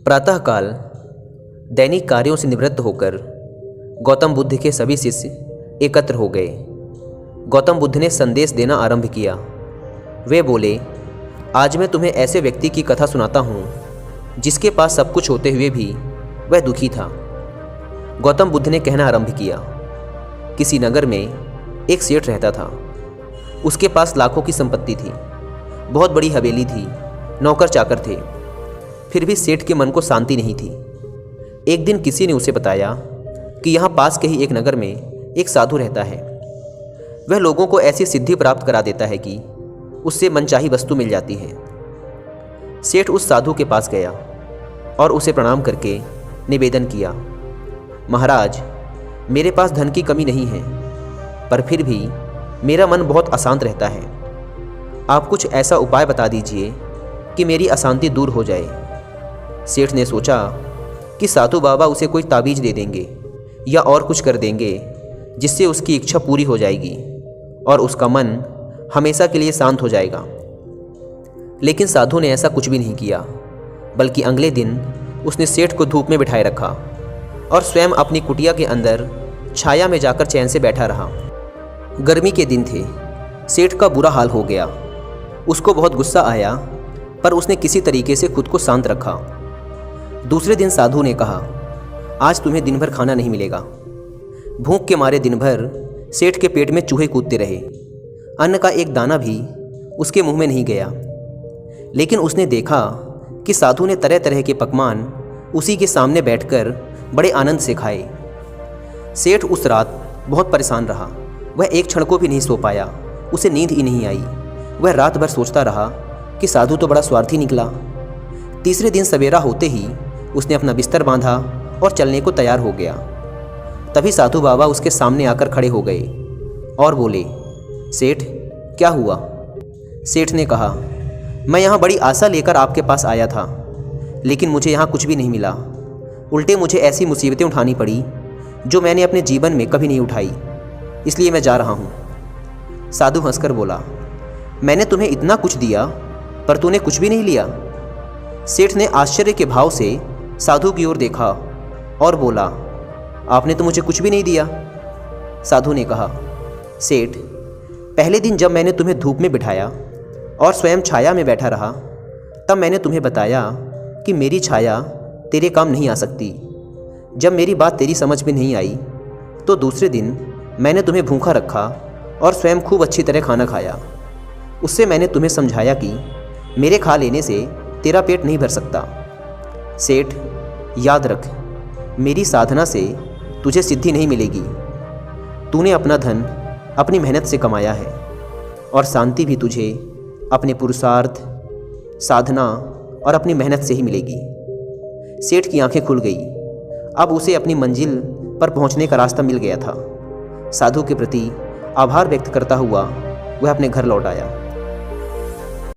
प्रातःकाल दैनिक कार्यों से निवृत्त होकर गौतम बुद्ध के सभी शिष्य एकत्र हो गए। गौतम बुद्ध ने संदेश देना आरंभ किया। वे बोले, आज मैं तुम्हें ऐसे व्यक्ति की कथा सुनाता हूँ जिसके पास सब कुछ होते हुए भी वह दुखी था। गौतम बुद्ध ने कहना आरंभ किया। किसी नगर में एक सेठ रहता था। उसके पास लाखों की संपत्ति थी, बहुत बड़ी हवेली थी, नौकर चाकर थे। फिर भी सेठ के मन को शांति नहीं थी। एक दिन किसी ने उसे बताया कि यहाँ पास के ही एक नगर में एक साधु रहता है। वह लोगों को ऐसी सिद्धि प्राप्त करा देता है कि उससे मनचाही वस्तु मिल जाती है। सेठ उस साधु के पास गया और उसे प्रणाम करके निवेदन किया, महाराज, मेरे पास धन की कमी नहीं है, पर फिर भी मेरा मन बहुत अशांत रहता है। आप कुछ ऐसा उपाय बता दीजिए कि मेरी अशांति दूर हो जाए। सेठ ने सोचा कि साधु बाबा उसे कोई ताबीज दे देंगे या और कुछ कर देंगे जिससे उसकी इच्छा पूरी हो जाएगी और उसका मन हमेशा के लिए शांत हो जाएगा। लेकिन साधु ने ऐसा कुछ भी नहीं किया, बल्कि अगले दिन उसने सेठ को धूप में बिठाए रखा और स्वयं अपनी कुटिया के अंदर छाया में जाकर चैन से बैठा रहा। गर्मी के दिन थे। सेठ का बुरा हाल हो गया। उसको बहुत गुस्सा आया, पर उसने किसी तरीके से खुद को शांत रखा। दूसरे दिन साधु ने कहा, आज तुम्हें दिन भर खाना नहीं मिलेगा। भूख के मारे दिन भर सेठ के पेट में चूहे कूदते रहे। अन्न का एक दाना भी उसके मुंह में नहीं गया। लेकिन उसने देखा कि साधु ने तरह तरह के पकवान उसी के सामने बैठकर बड़े आनंद से खाए। सेठ उस रात बहुत परेशान रहा। वह एक क्षण को भी नहीं सो पाया। उसे नींद ही नहीं आई। वह रात भर सोचता रहा कि साधु तो बड़ा स्वार्थी निकला। तीसरे दिन सवेरा होते ही उसने अपना बिस्तर बांधा और चलने को तैयार हो गया। तभी साधु बाबा उसके सामने आकर खड़े हो गए और बोले, सेठ, क्या हुआ? सेठ ने कहा, मैं यहाँ बड़ी आशा लेकर आपके पास आया था, लेकिन मुझे यहाँ कुछ भी नहीं मिला। उल्टे मुझे ऐसी मुसीबतें उठानी पड़ी जो मैंने अपने जीवन में कभी नहीं उठाई, इसलिए मैं जा रहा हूँ। साधु हंसकर बोला, मैंने तुम्हें इतना कुछ दिया पर तूने कुछ भी नहीं लिया। सेठ ने आश्चर्य के भाव से साधु की ओर देखा और बोला, आपने तो मुझे कुछ भी नहीं दिया। साधु ने कहा, सेठ, पहले दिन जब मैंने तुम्हें धूप में बिठाया और स्वयं छाया में बैठा रहा, तब मैंने तुम्हें बताया कि मेरी छाया तेरे काम नहीं आ सकती। जब मेरी बात तेरी समझ में नहीं आई तो दूसरे दिन मैंने तुम्हें भूखा रखा और स्वयं खूब अच्छी तरह खाना खाया। उससे मैंने तुम्हें समझाया कि मेरे खा लेने से तेरा पेट नहीं भर सकता। सेठ, याद रख, मेरी साधना से तुझे सिद्धि नहीं मिलेगी। तूने अपना धन अपनी मेहनत से कमाया है और शांति भी तुझे अपने पुरुषार्थ, साधना और अपनी मेहनत से ही मिलेगी। सेठ की आंखें खुल गई। अब उसे अपनी मंजिल पर पहुंचने का रास्ता मिल गया था। साधु के प्रति आभार व्यक्त करता हुआ वह अपने घर लौट आया।